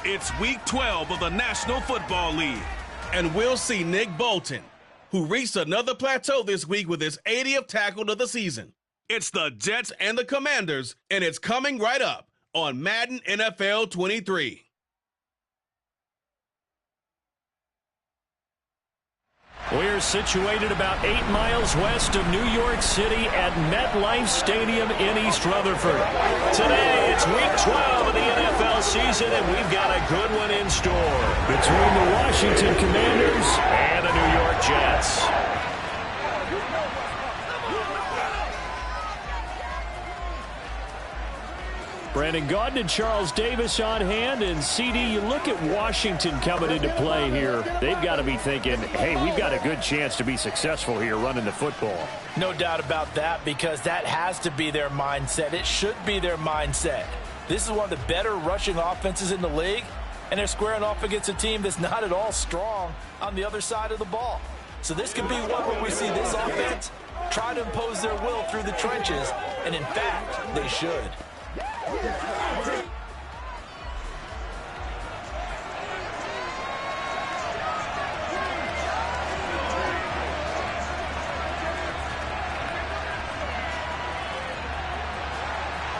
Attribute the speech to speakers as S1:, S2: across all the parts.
S1: It's Week 12 of the National Football League, and we'll see Nick Bolton, who reached another plateau this week with his 80th tackle of the season. It's the Jets and the Commanders, and it's coming right up on Madden NFL 23.
S2: We're situated about 8 miles west of New York City at MetLife Stadium in East Rutherford. Today, it's Week 12 of the NFL season, and we've got a good one in store between the Washington Commanders and the New York Jets. Brandon Gaudin and Charles Davis on hand. And CD, you look at Washington coming into play here. They've got to be thinking, hey, we've got a good chance to be successful here running the football.
S3: No doubt about that, because that has to be their mindset. It should be their mindset. This is one of the better rushing offenses in the league, and they're squaring off against a team that's not at all strong on the other side of the ball. So this could be one where we see this offense try to impose their will through the trenches, and in fact, they should.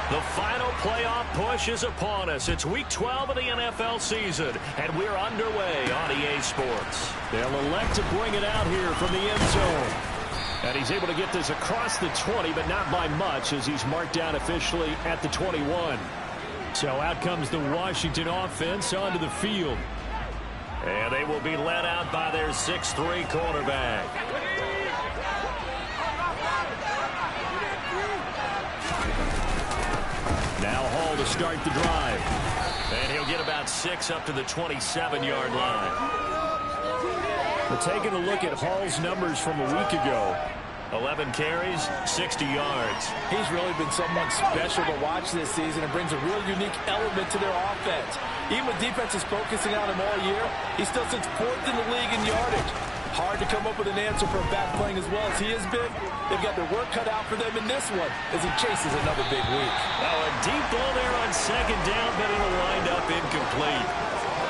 S2: The final playoff push is upon us. It's Week 12 of the NFL season, and we're underway on EA Sports. They'll elect to bring it out here from the end zone. And he's able to get this across the 20, but not by much, as he's marked down officially at the 21. So out comes the Washington offense onto the field. And they will be led out by their 6'3" quarterback. Now Hall to start the drive. And he'll get about 6 up to the 27-yard line. We're taking a look at Hall's numbers from a week ago. 11 carries, 60 yards.
S3: He's really been someone special to watch this season and brings a real unique element to their offense. Even with defenses focusing on him all year, he still sits 4th in the league in yardage. Hard to come up with an answer for a back playing as well as he has been. They've got their work cut out for them in this one as he chases another big week.
S2: Now a deep ball there on 2nd down, but it'll wind up incomplete.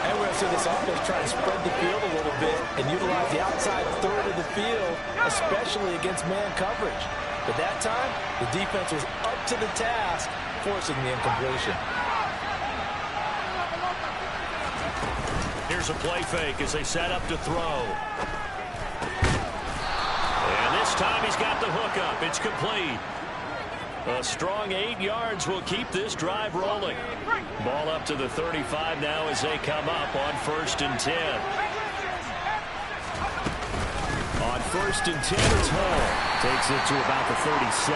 S3: And we're going to see this offense try to spread the field a little bit and utilize the outside third of the field, especially against man coverage. But that time, the defense was up to the task, forcing the incompletion.
S2: Here's a play fake as they set up to throw. And this time he's got the hookup. It's complete. A strong 8 yards will keep this drive rolling. Ball up to the 35 now as they come up on 1st and 10. On 1st and 10, it's Hall. Takes it to about the 37.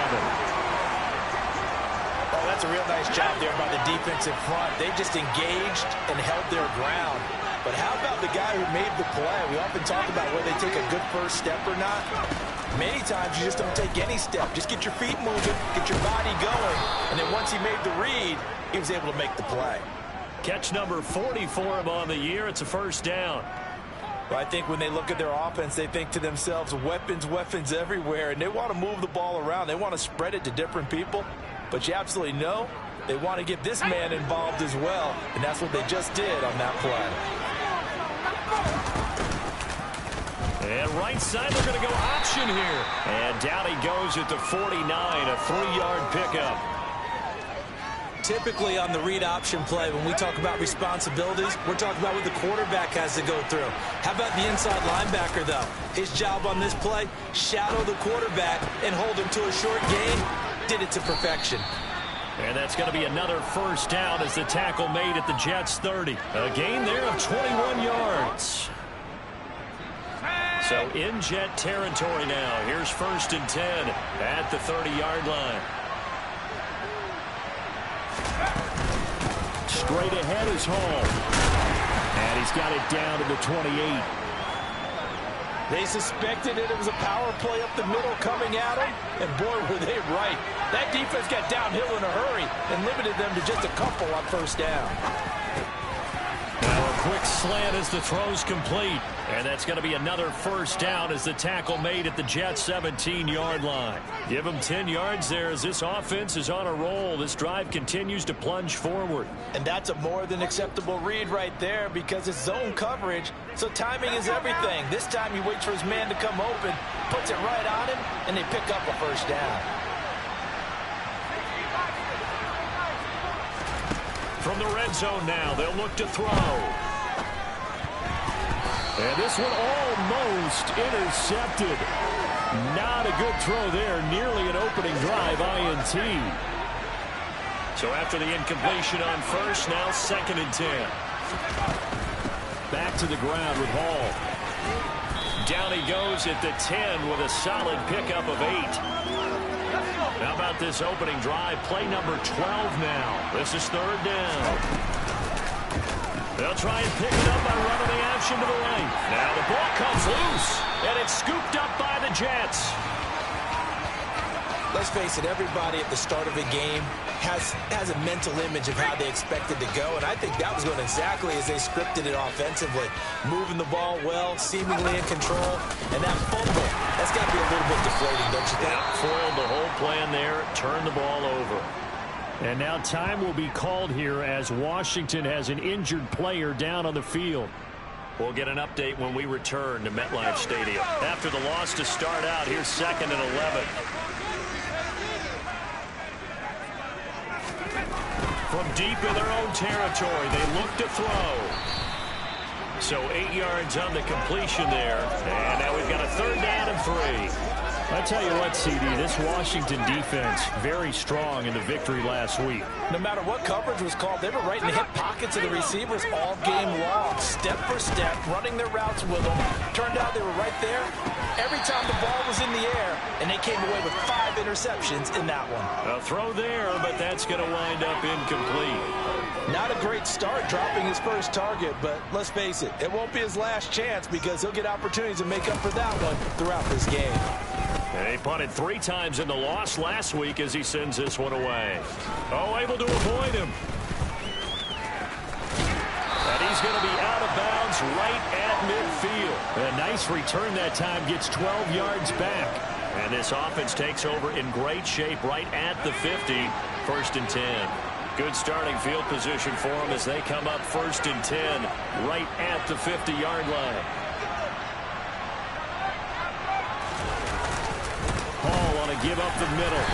S3: Oh, that's a real nice job there by the defensive front. They just engaged and held their ground. But how about the guy who made the play? We often talk about whether they take a good first step or not. Many times you just don't take any step. Just get your feet moving, get your body going, and then once he made the read, he was able to make the play.
S2: Catch number 40 for him on the year. It's a 1st down.
S3: But I think when they look at their offense, they think to themselves, weapons, weapons everywhere, and they want to move the ball around. They want to spread it to different people. But you absolutely know they want to get this man involved as well, and that's what they just did on that play.
S2: And right side, they're going to go option here. And down he goes at the 49, a 3-yard pickup.
S4: Typically on the read option play, when we talk about responsibilities, we're talking about what the quarterback has to go through. How about the inside linebacker, though? His job on this play, shadow the quarterback and hold him to a short gain. Did it to perfection.
S2: And that's going to be another 1st down as the tackle made at the Jets' 30. A gain there of 21 yards. So in Jet territory now. Here's 1st and 10 at the 30-yard line. Straight ahead is Hall. And he's got it down to the 28.
S3: They suspected it was a power play up the middle coming at them, and boy, were they right. That defense got downhill in a hurry and limited them to just a couple on 1st down.
S2: Now a quick slant as the throw's complete. And that's going to be another first down as the tackle made at the Jets' 17-yard line. Give them 10 yards there as this offense is on a roll. This drive continues to plunge forward.
S3: And that's a more than acceptable read right there because it's zone coverage, so timing is everything. This time he waits for his man to come open, puts it right on him, and they pick up a first down.
S2: From the red zone now, they'll look to throw. And this one almost intercepted. Not a good throw there. Nearly an opening drive INT. So after the incompletion on first, now 2nd and 10. Back to the ground with Hall. Down he goes at the 10 with a solid pickup of 8. How about this opening drive? Play number 12 now. This is 3rd down. They'll try and pick it up by running the action to the right. Now the ball comes loose, and it's scooped up by the Jets.
S3: Let's face it, everybody at the start of a game has a mental image of how they expect it to go, and I think that was going exactly as they scripted it offensively. Moving the ball well, seemingly in control, and that fumble, that's got to be a little bit deflating, don't you think?
S2: Foiled the whole plan there, turned the ball over. And now time will be called here as Washington has an injured player down on the field. We'll get an update when we return to MetLife Stadium. After the loss to start out, here's 2nd and 11. From deep in their own territory, they look to throw. So 8 yards on the completion there. And now we've got a 3rd down and 3. I tell you what, CD, this Washington defense, very strong in the victory last week.
S3: No matter what coverage was called, they were right in the hip pockets of the receivers all game long, step for step, running their routes with them. Turned out they were right there every time the ball was in the air, and they came away with 5 interceptions in that one.
S2: A throw there, but that's going to wind up incomplete.
S3: Not a great start dropping his first target, but let's face it, it won't be his last chance because he'll get opportunities to make up for that one throughout this game.
S2: And he punted 3 times in the loss last week as he sends this one away. Oh, able to avoid him. And he's going to be out of bounds right at midfield. A nice return that time, gets 12 yards back. And this offense takes over in great shape right at the 50, 1st and 10. Good starting field position for them as they come up 1st and 10 right at the 50-yard line. Hall on a give up the middle.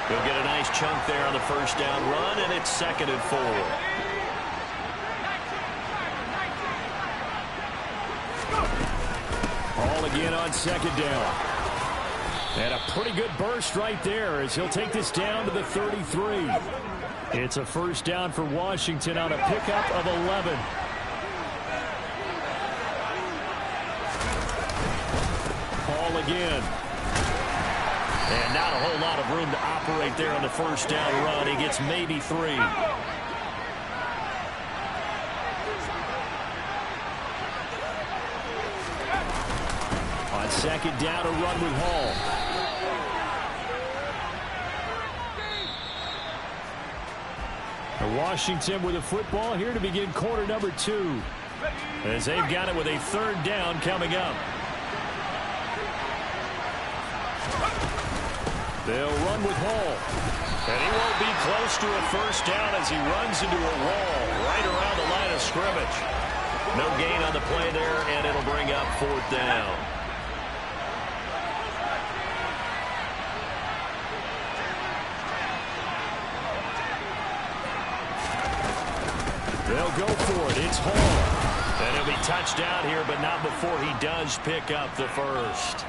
S2: He'll get a nice chunk there on the first down run, and it's 2nd and 4. Hall again on 2nd down. And a pretty good burst right there as he'll take this down to the 33. It's a first down for Washington on a pickup of 11. Hall again. And not a whole lot of room to operate there on the first down run. He gets maybe 3. On 2nd down, a run with Hall. Washington with the football here to begin quarter number 2. As they've got it with a 3rd down coming up. They'll run with Hall. And he won't be close to a first down as he runs into a wall right around the line of scrimmage. No gain on the play there, and it'll bring up 4th down. They'll go for it. It's Hall. And he'll be touched down here, but not before he does pick up the first.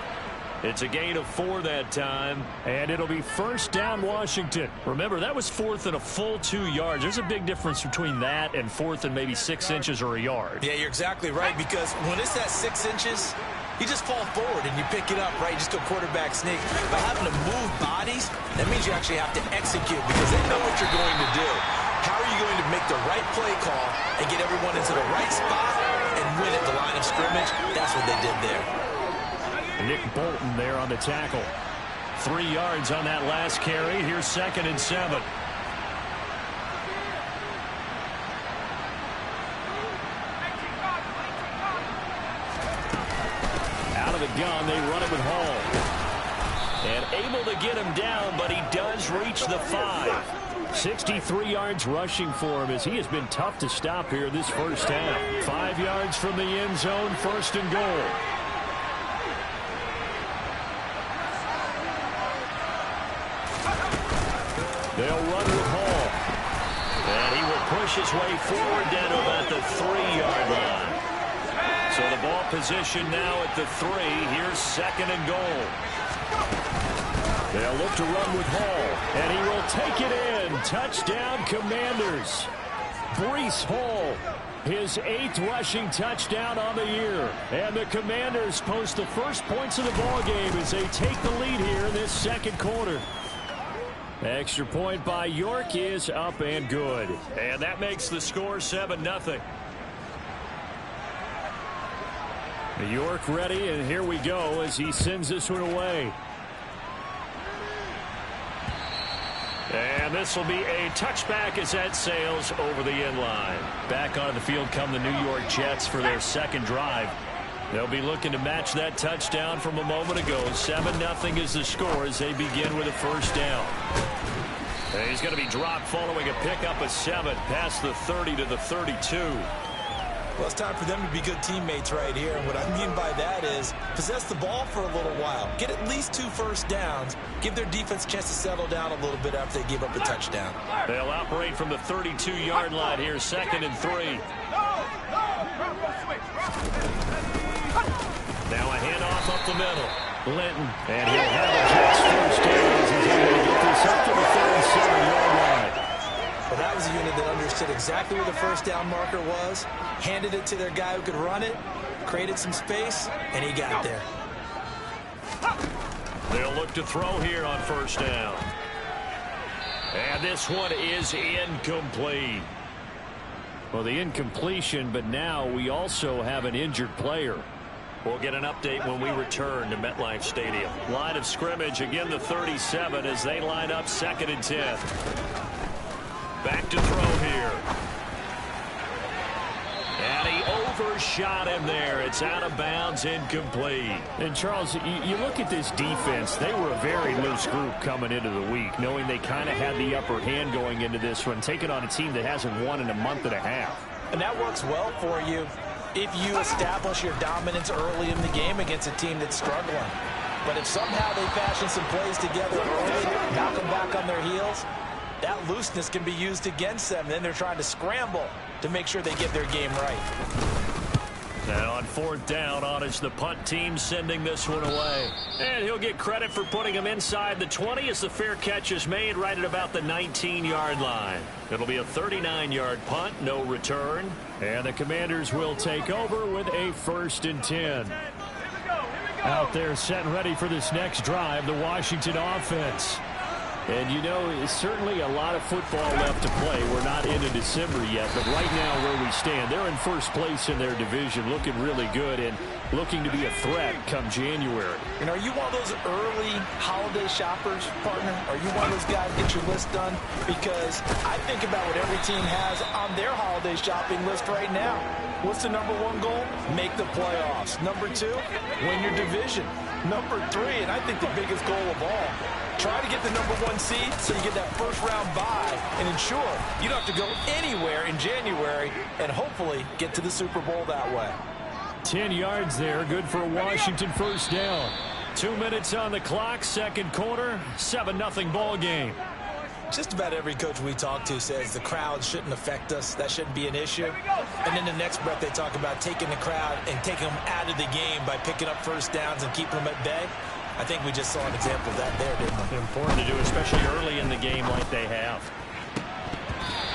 S2: It's a gain of 4 that time, and it'll be first down Washington. Remember, that was 4th and a full 2 yards. There's a big difference between that and 4th and maybe 6 inches or a yard.
S3: Yeah, you're exactly right, because when it's at 6 inches, you just fall forward and you pick it up, right? You just go quarterback sneak. By having to move bodies, that means you actually have to execute because they know what you're going to do. How are you going to make the right play call and get everyone into the right spot and win at the line of scrimmage? That's what they did there.
S2: Nick Bolton there on the tackle. 3 yards on that last carry. Here's 2nd and 7. gun. They run it with Hall. And able to get him down, but he does reach the 5. 63 yards rushing for him as he has been tough to stop here this first half. 5 yards from the end zone, 1st and goal. They'll run with Hall. And he will push his way forward down to about the 3-yard line. So the ball position now at the 3. Here's 2nd and goal. They'll look to run with Hall. And he will take it in. Touchdown, Commanders. Breece Hall, his 8th rushing touchdown on the year. And the Commanders post the first points of the ballgame as they take the lead here in this 2nd quarter. Extra point by York is up and good. And that makes the score 7-0. York ready, and here we go as he sends this one away. And this will be a touchback as that sails over the end line. Back onto the field come the New York Jets for their 2nd drive. They'll be looking to match that touchdown from a moment ago. 7-0 is the score as they begin with a 1st down. And he's going to be dropped following a pickup of 7 past the 30 to the 32.
S3: Well, it's time for them to be good teammates right here. And what I mean by that is possess the ball for a little while. Get at least 2 first downs. Give their defense a chance to settle down a little bit after they give up a touchdown.
S2: They'll operate from the 32-yard line here, 2nd and 3. Now a handoff up the middle. Linton, and he'll have a Jets first down as he's able to get this up to the 37-yard line.
S3: Well, that was a unit that understood exactly where the 1st down marker was, handed it to their guy who could run it, created some space, and he got there.
S2: They'll look to throw here on 1st down. And this one is incomplete. Well, the incompletion, but now we also have an injured player. We'll get an update when we return to MetLife Stadium. Line of scrimmage, again the 37 as they line up 2nd and 10. Back to throw here. And he overshot him there. It's out of bounds, incomplete. And Charles, you look at this defense, they were a very loose group coming into the week, knowing they kind of had the upper hand going into this one, taking on a team that hasn't won in a month and a half.
S3: And that works well for you if you establish your dominance early in the game against a team that's struggling. But if somehow they fashion some plays together early, knock them back on their heels, that looseness can be used against them. Then they're trying to scramble to make sure they get their game right.
S2: Now on 4th down, on is the punt team sending this one away. And he'll get credit for putting him inside the 20 as the fair catch is made right at about the 19-yard line. It'll be a 39-yard punt, no return. And the Commanders will take over with a 1st and 10. Out there set and ready for this next drive, the Washington offense. And, you know, it's certainly a lot of football left to play. We're not into December yet, but right now where we stand, they're in 1st place in their division, looking really good and looking to be a threat come January.
S3: You know, are you one of those early holiday shoppers, partner? Are you one of those guys get your list done? Because I think about what every team has on their holiday shopping list right now. What's the #1 goal? Make the playoffs. #2, win your division. #3, and I think the biggest goal of all, try to get the #1 seed so you get that 1st round bye and ensure you don't have to go anywhere in January and hopefully get to the Super Bowl that way.
S2: 10 yards there, good for a Washington 1st down. 2 minutes on the clock, 2nd quarter, 7-0 ball game.
S3: Just about every coach we talk to says the crowd shouldn't affect us. That shouldn't be an issue. And then the next breath they talk about taking the crowd and taking them out of the game by picking up 1st downs and keeping them at bay. I think we just saw an example of that there, didn't we?
S2: Important to do, especially early in the game like they have.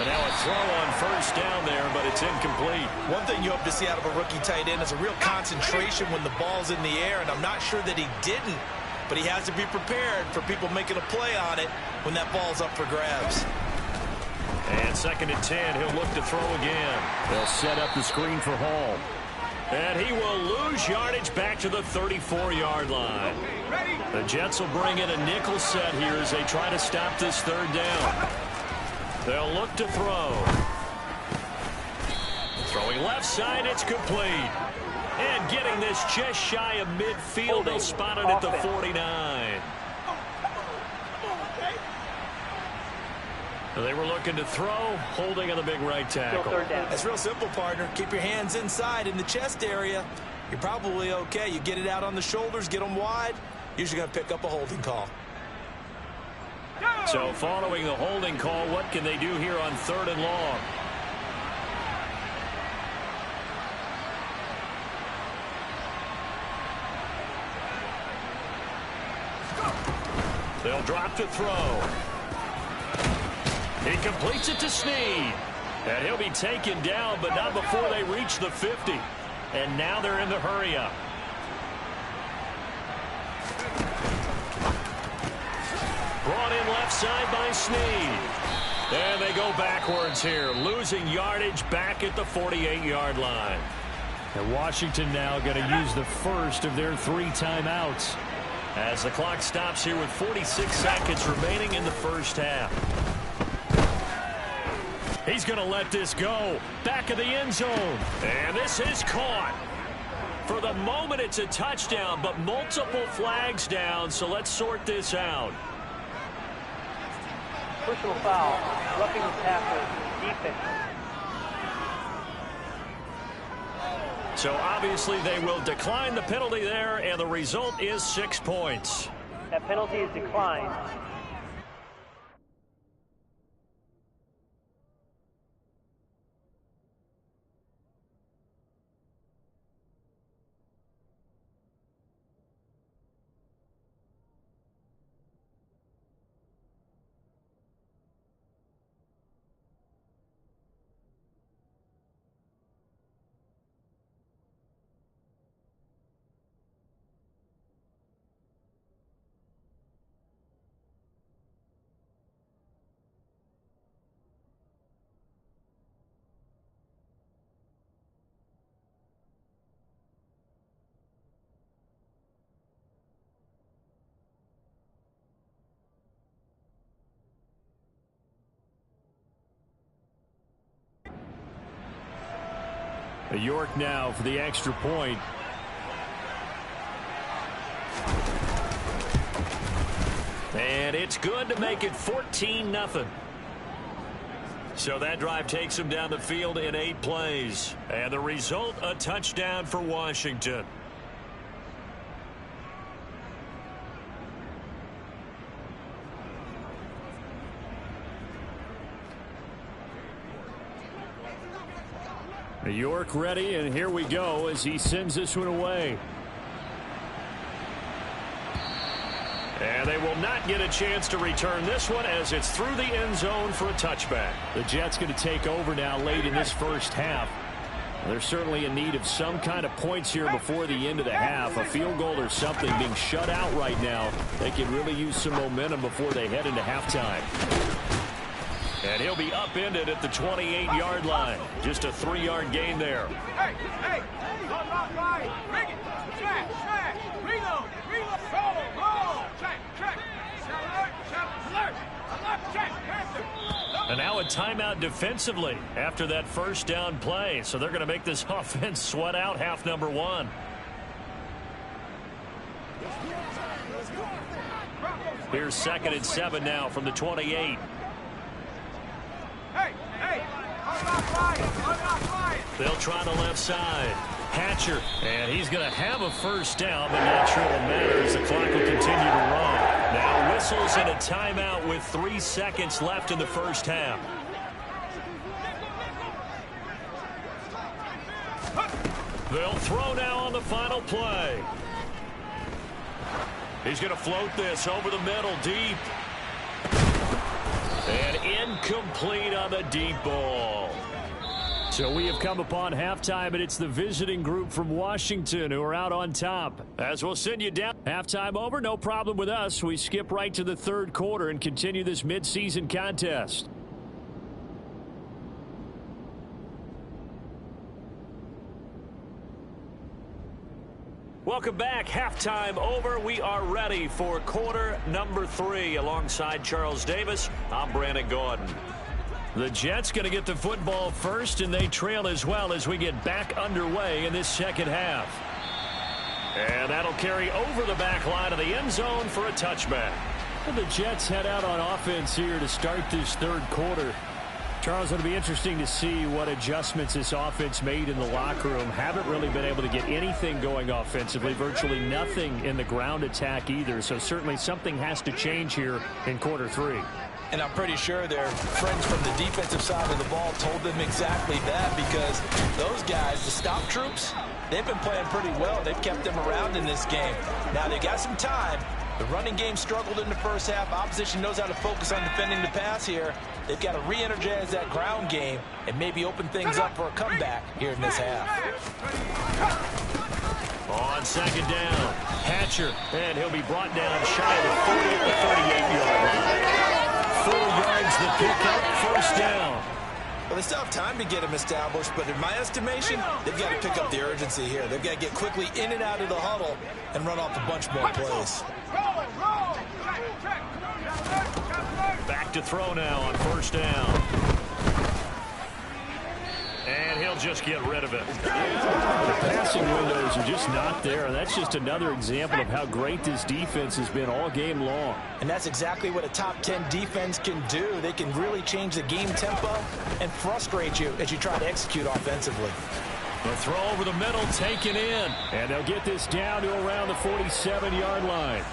S2: And now a throw on 1st down there, but it's incomplete.
S3: One thing you hope to see out of a rookie tight end is a real concentration when the ball's in the air, and I'm not sure that he didn't, but he has to be prepared for people making a play on it when that ball's up for grabs.
S2: And 2nd and 10, he'll look to throw again. They'll set up the screen for Hall. And he will lose yardage back to the 34-yard line. The Jets will bring in a nickel set here as they try to stop this 3rd down. They'll look to throw. Throwing left side, it's complete. And getting this just shy of midfield, they'll spot it at the 49. They were looking to throw, holding on the big right tackle.
S4: That's real simple, partner. Keep your hands inside in the chest area. You're probably okay. You get it out on the shoulders, get them wide. Usually going to pick up a holding call.
S2: So following the holding call, what can they do here on 3rd and long? They'll drop to throw. He completes it to Snead. And he'll be taken down, but not before they reach the 50. And now they're in the hurry-up. Brought in left side by Snead. And they go backwards here, losing yardage back at the 48-yard line. And Washington now going to use the first of their 3 timeouts as the clock stops here with 46 seconds remaining in the first half. He's going to let this go. Back of the end zone. And this is caught. For the moment, it's a touchdown, but multiple flags down, so let's sort this out.
S5: Personal foul, roughing the tackle, defense.
S2: So obviously they will decline the penalty there, and the result is 6 points.
S5: That penalty is declined.
S2: York now for the extra point. And it's good to make it 14-0. So that drive takes him down the field in 8 plays. And the result, a touchdown for Washington. York ready, and here we go as he sends this one away. And they will not get a chance to return this one as it's through the end zone for a touchback. The Jets going to take over now late in this first half. They're certainly in need of some kind of points here before the end of the half. A field goal or something. Being shut out right now, they can really use some momentum before they head into halftime. And he'll be upended at the 28-yard line. Just a 3-yard gain there.
S6: Hey, hey, bring it, track, reload, go, check, alert.
S2: And now a timeout defensively after that first down play. So they're going to make this offense sweat out half number 1. Here's 2nd and 7 now from the 28. They'll try the left side. Hatcher, and he's going to have a first down, but not sure it'll matter as the clock will continue to run. Now whistles in a timeout with 3 seconds left in the first half. They'll throw now on the final play. He's going to float this over the middle, deep. And incomplete on the deep ball. So we have come upon halftime, and it's the visiting group from Washington who are out on top. As we'll send you down. Halftime over, no problem with us. We skip right to the 3rd quarter and continue this midseason contest. Welcome back. Halftime over. We are ready for quarter number 3. Alongside Charles Davis, I'm Brandon Gordon. The Jets going to get the football first, and they trail as well as we get back underway in this second half. And that'll carry over the back line of the end zone for a touchback. And the Jets head out on offense here to start this third quarter. Charles, it'll be interesting to see what adjustments this offense made in the locker room. Haven't really been able to get anything going offensively, virtually nothing in the ground attack either. So certainly something has to change here in quarter three.
S3: And I'm pretty sure their friends from the defensive side of the ball told them exactly that, because those guys, the stop troops, they've been playing pretty well. They've kept them around in this game. Now they got some time. The running game struggled in the first half. Opposition knows how to focus on defending the pass here. They've got to re-energize that ground game and maybe open things up for a comeback here in this half.
S2: On second down, Hatcher, and he'll be brought down shy of the 40 at the 38-yard line. 4 yards the pickup, first down.
S3: Well, they still have time to get him established, but in my estimation, they've got to pick up the urgency here. They've got to get quickly in and out of the huddle and run off a bunch more plays.
S2: Back to throw now on first down. And he'll just get rid of it. The passing windows are just not there, and that's just another example of how great this defense has been all game long.
S3: And that's exactly what a top 10 defense can do. They can really change the game tempo and frustrate you as you try to execute offensively.
S2: The throw over the middle taken in, and they'll get this down to around the 47-yard line.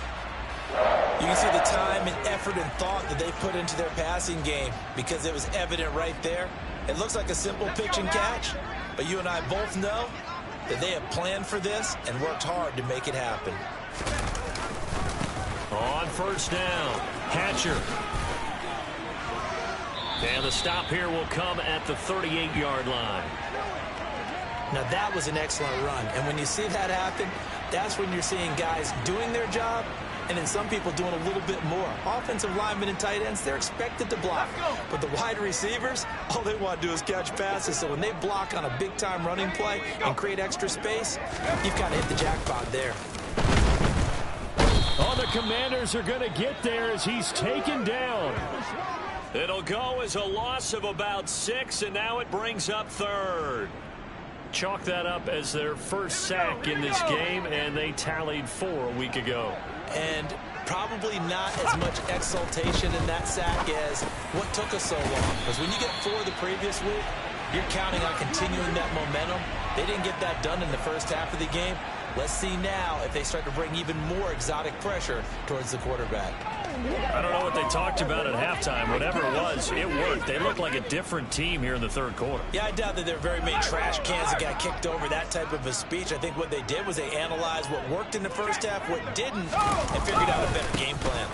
S3: You can see the time and effort and thought that they put into their passing game, because it was evident right there. It looks like a simple pitch and catch, but you and I both know that they have planned for this and worked hard to make it happen.
S2: On first down, Hatcher. And the stop here will come at the 38-yard line.
S3: Now that was an excellent run, and when you see that happen, that's when you're seeing guys doing their job, and then some people doing a little bit more. Offensive linemen and tight ends, they're expected to block. But the wide receivers, all they want to do is catch passes. So when they block on a big-time running play and create extra space, you've got to hit the jackpot there.
S2: Oh, the Commanders are going to get there as he's taken down. It'll go as a loss of about 6, and now it brings up third. Chalk that up as their first sack in this game, and they tallied 4 a week ago.
S3: And probably not as much exultation in that sack as what took us so long. Because when you get 4 the previous week, you're counting on continuing that momentum. They didn't get that done in the first half of the game. Let's see now if they start to bring even more exotic pressure towards the quarterback.
S2: I don't know what they talked about at halftime. Whatever it was, it worked. They look like a different team here in the third quarter.
S3: Yeah, I doubt that there are very many trash cans that got kicked over, that type of a speech. I think what they did was they analyzed what worked in the first half, what didn't, and figured out a better game plan.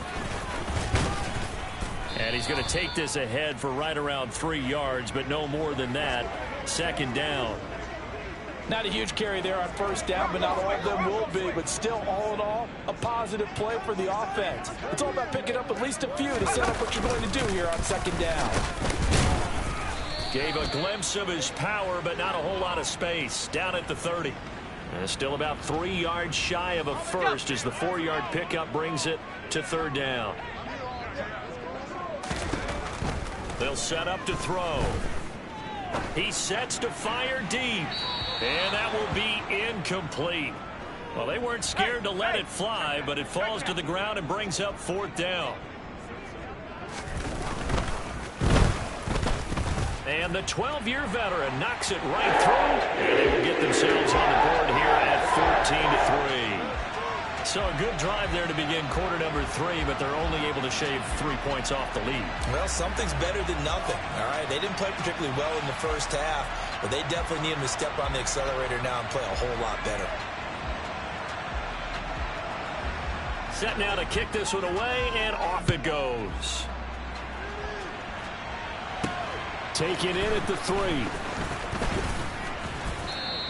S2: And he's going to take this ahead for right around 3 yards, but no more than that. Second down.
S3: Not a huge carry there on first down, but not all of them will be. But still, all in all, a positive play for the offense. It's all about picking up at least a few to set up what you're going to do here on second down.
S2: Gave a glimpse of his power, but not a whole lot of space. Down at the 30. And still about 3 yards shy of a first as the 4-yard pickup brings it to third down. They'll set up to throw. He sets to fire deep. And that will be incomplete. Well, they weren't scared to let it fly, but it falls to the ground and brings up fourth down. And the 12-year veteran knocks it right through. And they will get themselves on the board here at 14-3. So a good drive there to begin quarter number 3, but they're only able to shave 3 points off the lead.
S3: Well, something's better than nothing. All right, they didn't play particularly well in the first half, but they definitely need him to step on the accelerator now and play a whole lot better.
S2: Set now to kick this one away, and off it goes. Taken in at the 3.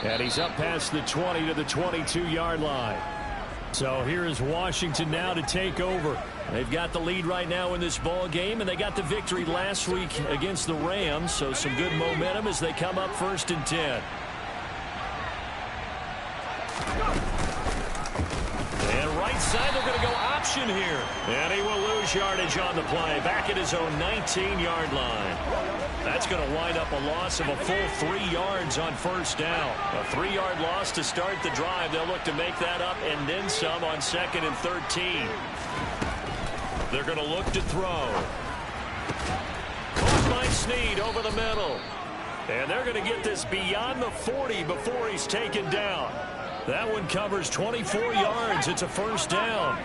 S2: And he's up past the 20 to the 22-yard line. So here is Washington now to take over. They've got the lead right now in this ball game, and they got the victory last week against the Rams, so some good momentum as they come up 1st and 10. And right inside. They're going to go option here. And he will lose yardage on the play. Back at his own 19-yard line. That's going to wind up a loss of a full 3 yards on first down. A 3-yard loss to start the drive. They'll look to make that up and then some on 2nd and 13. They're going to look to throw. Caught by Snead over the middle. And they're going to get this beyond the 40 before he's taken down. That one covers 24 yards. It's a first down.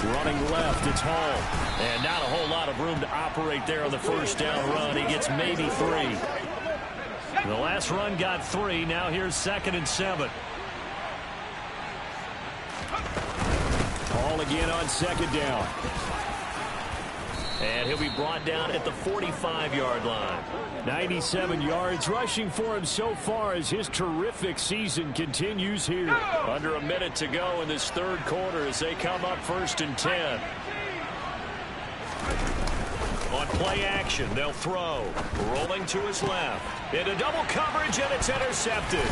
S2: Running left, it's Hall. And not a whole lot of room to operate there on the first down run. He gets maybe 3. The last run got 3. Now here's 2nd and 7. Hall again on 2nd down. And he'll be brought down at the 45-yard line. 97 yards rushing for him so far as his terrific season continues here. Under a minute to go in this 3rd quarter as they come up 1st and 10. On play action, they'll throw. Rolling to his left. Into double coverage, and it's intercepted.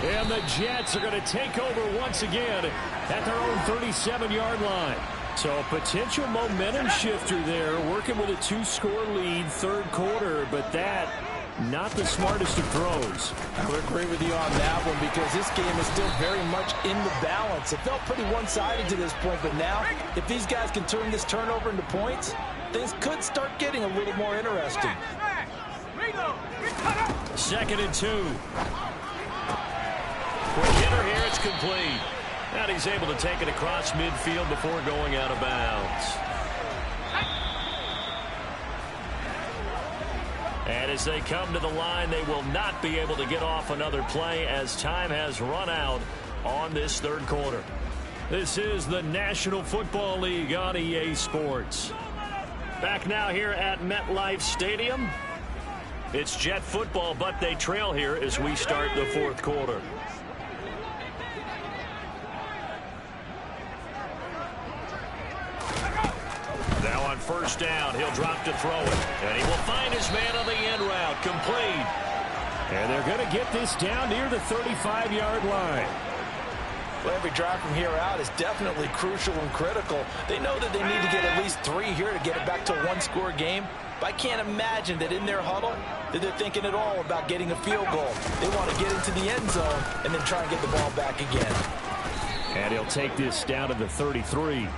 S2: And the Jets are going to take over once again at their own 37-yard line. So a potential momentum shifter there, working with a 2-score lead, 3rd quarter, but that not the smartest of throws.
S3: I would agree with you on that one because this game is still very much in the balance. It felt pretty one-sided to this point, but now if these guys can turn this turnover into points, things could start getting a little more interesting.
S2: 2nd and 2. Quick hitter here, it's complete. And he's able to take it across midfield before going out of bounds. And as they come to the line, they will not be able to get off another play as time has run out on this 3rd quarter. This is the National Football League on EA Sports. Back now here at MetLife Stadium. It's Jet football, but they trail here as we start the 4th quarter. Now on first down, he'll drop to throw it. And he will find his man on the end route. Complete. And they're going to get this down near the 35-yard line.
S3: Well, every drive from here out is definitely crucial and critical. They know that they need to get at least 3 here to get it back to a 1-score game. But I can't imagine that in their huddle that they're thinking at all about getting a field goal. They want to get into the end zone and then try and get the ball back again.
S2: And he'll take this down to the 33.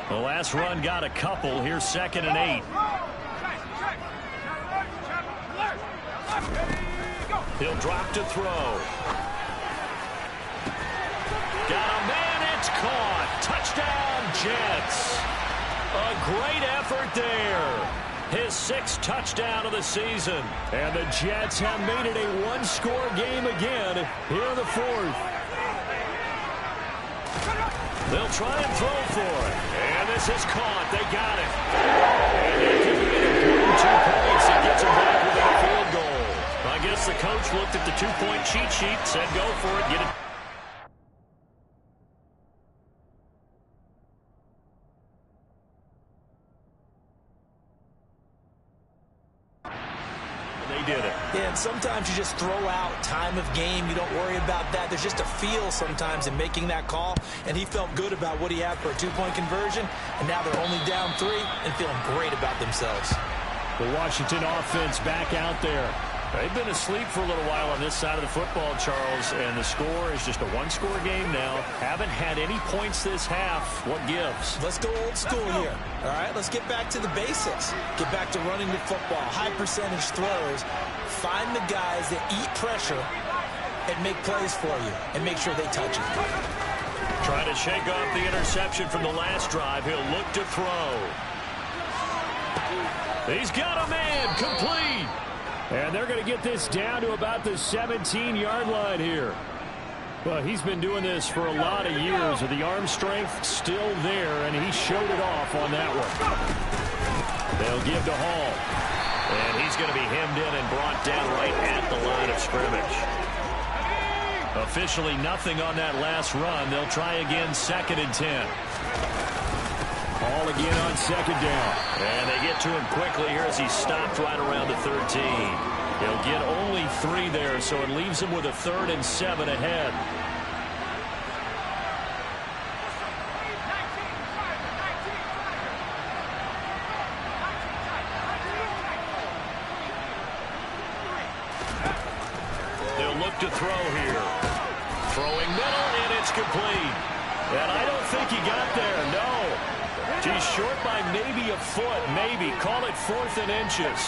S2: The last run got a couple. Here's 2nd and 8. He'll drop to throw. Got a man, it's caught. Touchdown, Jets. A great effort there. His 6th touchdown of the season. And the Jets have made it a 1-score game again here in the 4th. They'll try and throw for it. And this is caught. They got it. And that could be an important 2 points. It gets them back within a field goal. I guess the coach looked at the 2-point cheat sheet, said go for it, get it. They did it.
S3: Yeah, and sometimes you just throw out time of game. You don't worry about that. There's just a feel sometimes in making that call, and he felt good about what he had for a 2-point conversion, and now they're only down 3 and feeling great about themselves.
S2: The Washington offense back out there. They've been asleep for a little while on this side of the football, Charles, and the score is just a 1-score game now. Haven't had any points this half. What gives?
S3: Let's go old school here. All right, let's get back to the basics. Get back to running the football, high percentage throws. Find the guys that eat pressure and make plays for you and make sure they touch it.
S2: Trying to shake off the interception from the last drive. He'll look to throw. He's got a man, complete. And they're going to get this down to about the 17-yard line here. Well, he's been doing this for a lot of years. The arm strength still there, and he showed it off on that one. They'll give to Hall. And he's going to be hemmed in and brought down right at the line of scrimmage. Officially nothing on that last run. They'll try again, 2nd and 10. Ball again on 2nd down. And they get to him quickly here as he's stopped right around the 13. He'll get only 3 there, so it leaves him with a 3rd and 7 ahead. They'll look to throw here. Throwing middle, and it's complete. And I don't think he got there, no. He's short by maybe a foot, maybe. Call it 4th and inches.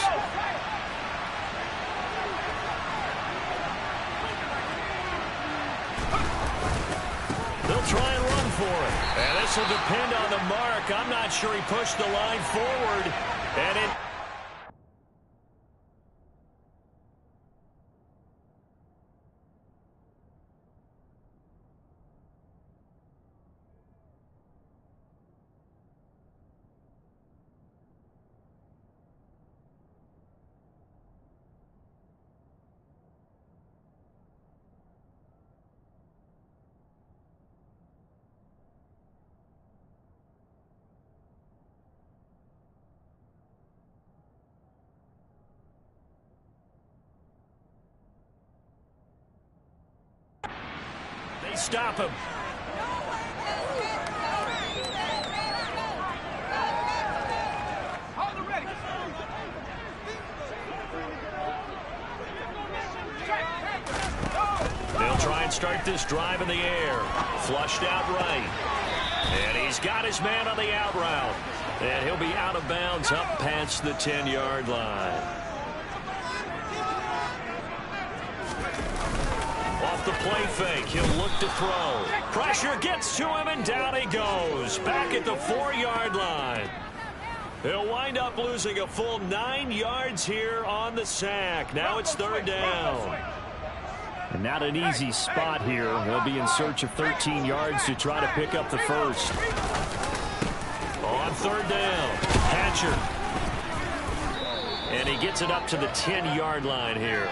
S2: They'll try and run for it. And this will depend on the mark. I'm not sure he pushed the line forward. And it... They stop him. They'll try and start this drive in the air. Flushed out right. And he's got his man on the out route. And he'll be out of bounds up past the 10-yard line. Off the play fake, he'll look to throw. Pressure gets to him, and down he goes. Back at the 4-yard line. He'll wind up losing a full 9 yards here on the sack. Now it's 3rd down. And not an easy spot here. They'll be in search of 13 yards to try to pick up the first. On 3rd down, Hatcher. And he gets it up to the 10-yard line here.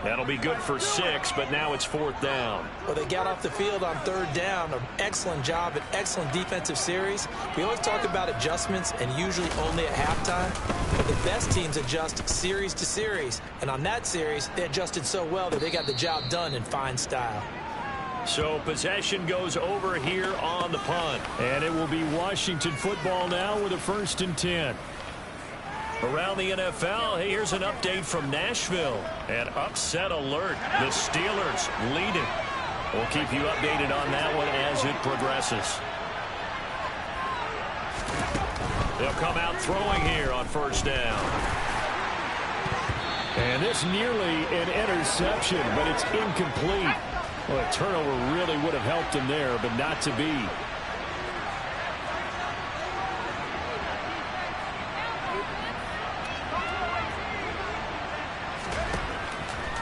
S2: That'll be good for 6, but now it's 4th down.
S3: Well, they got off the field on 3rd down. An excellent job, an excellent defensive series. We always talk about adjustments, and usually only at halftime. But the best teams adjust series to series. And on that series, they adjusted so well that they got the job done in fine style.
S2: So possession goes over here on the punt. And it will be Washington football now with a 1st and 10. Around the NFL, hey, here's an update from Nashville. An upset alert. The Steelers leading. We'll keep you updated on that one as it progresses. They'll come out throwing here on 1st down. And this nearly an interception, but it's incomplete. Well, a turnover really would have helped him there, but not to be.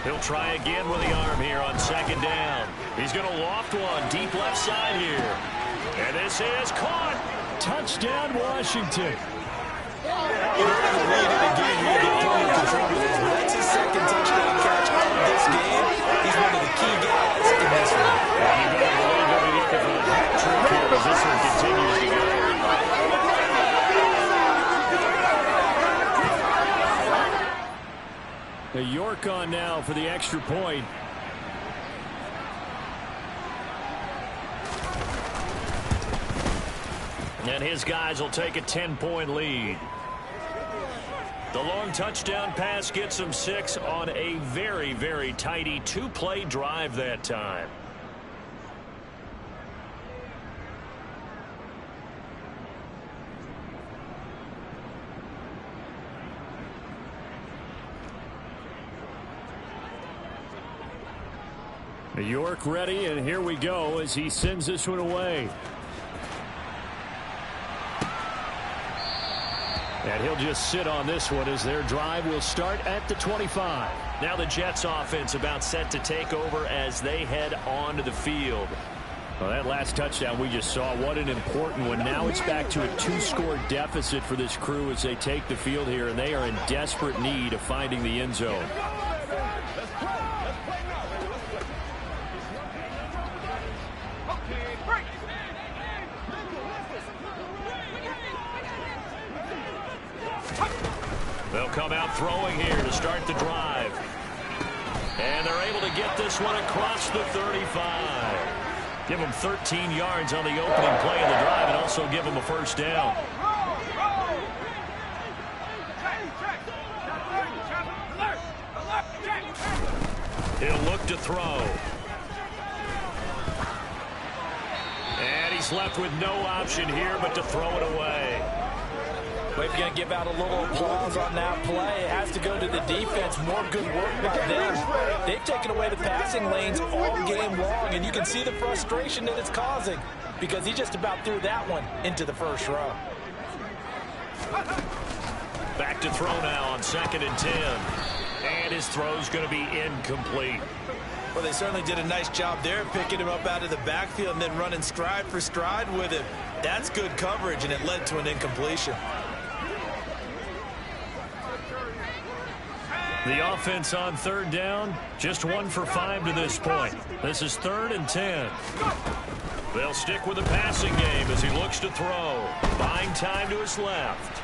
S2: He'll try again with the arm here on 2nd down. He's going to loft one deep left side here. And this is caught. Touchdown, Washington.
S3: You're going to read it again here. The only contributors. That's his 2nd touchdown catch of this game. He's one of the key guys in this one.
S2: And you better believe he'll be looking for the hat trick here as this one continues to go. York on now for the extra point. And his guys will take a 10-point lead. The long touchdown pass gets them 6 on a very, very tidy 2-play drive that time. York ready, and here we go as he sends this one away. And he'll just sit on this one as their drive will start at the 25. Now the Jets offense about set to take over as they head onto the field. Well, that last touchdown we just saw, what an important one. Now it's back to a 2-score deficit for this crew as they take the field here, and they are in desperate need of finding the end zone. They'll come out throwing here to start the drive. And they're able to get this one across the 35. Give them 13 yards on the opening play of the drive and also give them a first down. He'll look to throw. And he's left with no option here but to throw it away.
S3: We're going to give out a little applause on that play. It has to go to the defense. More good work by them. They've taken away the passing lanes all game long, and you can see the frustration that it's causing because he just about threw that one into the first row.
S2: Back to throw now on 2nd and 10. And his throw's going to be incomplete.
S3: Well, they certainly did a nice job there, picking him up out of the backfield and then running stride for stride with him. That's good coverage, and it led to an incompletion.
S2: The offense on 3rd down, just 1 for 5 to this point. This is 3rd and 10. They'll stick with the passing game as he looks to throw. Buying time to his left.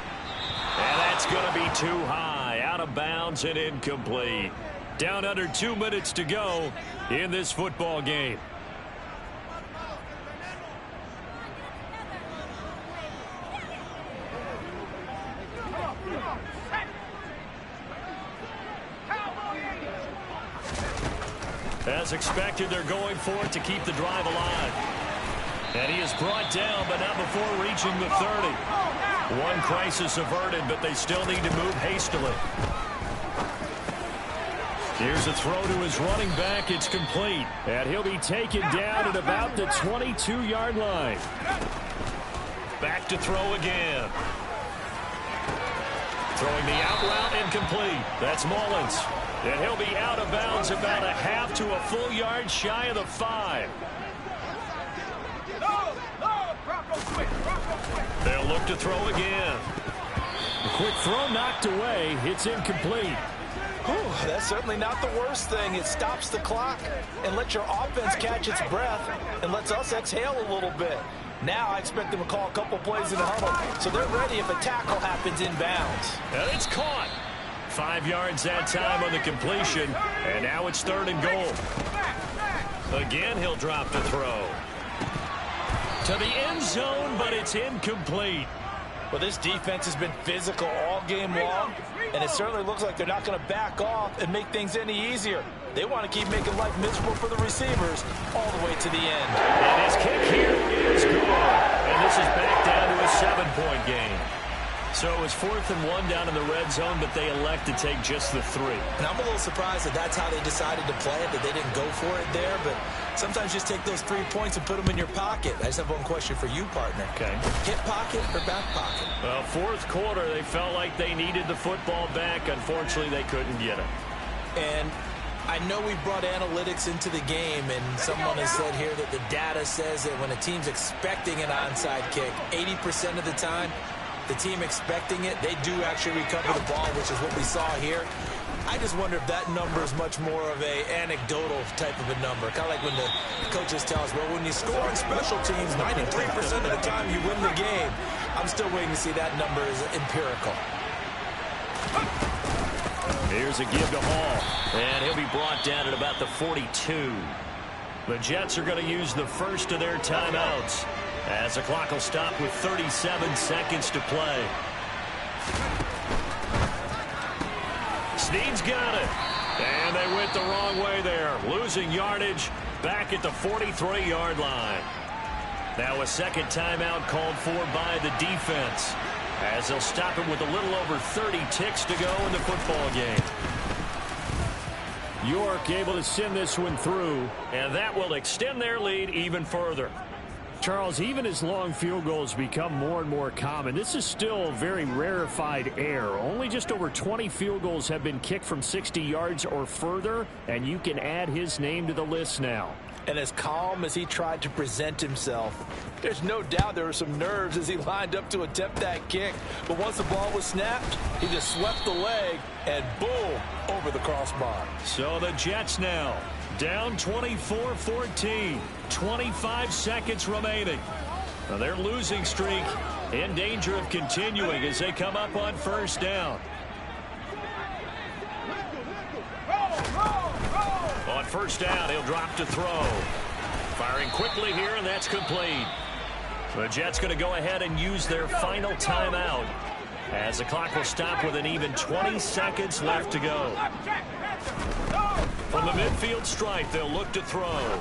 S2: And that's going to be too high, out of bounds and incomplete. Down under 2 minutes to go in this football game. As expected, they're going for it to keep the drive alive. And he is brought down, but not before reaching the 30. One crisis averted, but they still need to move hastily. Here's a throw to his running back. It's complete. And he'll be taken down at about the 22-yard line. Back to throw again. Throwing the out route incomplete. That's Mullins. And he'll be out of bounds about a half to a full yard shy of the 5. They'll look to throw again. A quick throw knocked away. It's incomplete.
S3: Whew, that's certainly not the worst thing. It stops the clock and lets your offense catch its breath and lets us exhale a little bit. Now I expect them to call a couple plays in the huddle, so they're ready if a tackle happens inbounds.
S2: And it's caught. 5 yards that time on the completion, and now it's 3rd and goal. Again, he'll drop the throw. To the end zone, but it's incomplete.
S3: Well, this defense has been physical all game long, and it certainly looks like they're not going to back off and make things any easier. They want to keep making life miserable for the receivers all the way to the end.
S2: And his kick here is good. And this is back down to a 7-point game. So it was 4th and 1 down in the red zone, but they elect to take just the 3.
S3: And I'm a little surprised that that's how they decided to play it, that they didn't go for it there. But sometimes just take those 3 points and put them in your pocket. I just have one question for you, partner.
S2: Okay.
S3: Hip pocket or back pocket?
S2: Well, 4th quarter, they felt like they needed the football back. Unfortunately, they couldn't get it.
S3: And I know we brought analytics into the game, and someone has said here that the data says that when a team's expecting an onside kick, 80% of the time, the team expecting it, they do actually recover the ball, which is what we saw here. I just wonder if that number is much more of a anecdotal type of a number. Kind of like when the coaches tell us, well, when you score on special teams, 93% of the time you win the game. I'm still waiting to see that number is empirical.
S2: Here's a give to Hall, and he'll be brought down at about the 42. The Jets are going to use the first of their timeouts, as the clock will stop with 37 seconds to play. Snead's got it. And they went the wrong way there. Losing yardage back at the 43-yard line. Now a second timeout called for by the defense, as they'll stop it with a little over 30 ticks to go in the football game. York able to send this one through, and that will extend their lead even further.
S7: Charles, even as long field goals become more and more common, this is still very rarefied air. Only just over 20 field goals have been kicked from 60 yards or further, and you can add his name to the list now.
S3: And as calm as he tried to present himself, there's no doubt there were some nerves as he lined up to attempt that kick. But once the ball was snapped, he just swept the leg and boom, over the crossbar.
S2: So the Jets now down 24-14, 25 seconds remaining. Now their losing streak in danger of continuing as they come up on first down. first down. He'll drop to throw. Firing quickly here, and that's complete. The Jets going to go ahead and use their final timeout as the clock will stop with an even 20 seconds left to go. From the midfield stripe, they'll look to throw.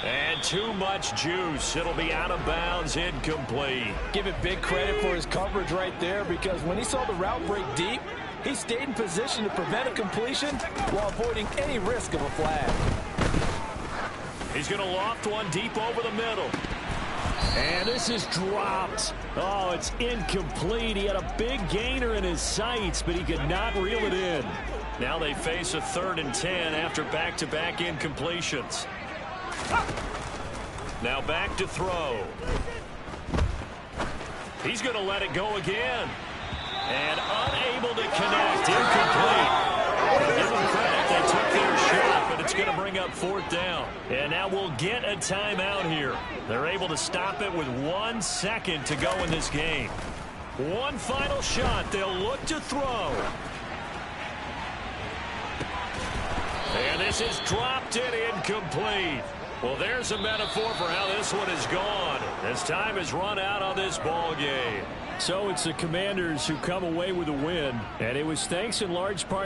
S2: And too much juice. It'll be out of bounds, incomplete.
S3: Give it big credit for his coverage right there, because when he saw the route break deep, he stayed in position to prevent a completion while avoiding any risk of a flag.
S2: He's going to loft one deep over the middle.
S7: And this is dropped. Oh, it's incomplete. He had a big gainer in his sights, but he could not reel it in.
S2: Now they face a 3rd and 10 after back-to-back incompletions. Now back to throw. He's going to let it go again. And unable to connect. Incomplete. Give them credit. They took their shot, but it's going to bring up 4th down. And now we'll get a timeout here. They're able to stop it with 1 second to go in this game. One final shot. They'll look to throw. And this is dropped in, incomplete. Well, there's a metaphor for how this one is gone. As time has run out on this ball game.
S7: So it's the Commanders who come away with a win, and it was thanks in large part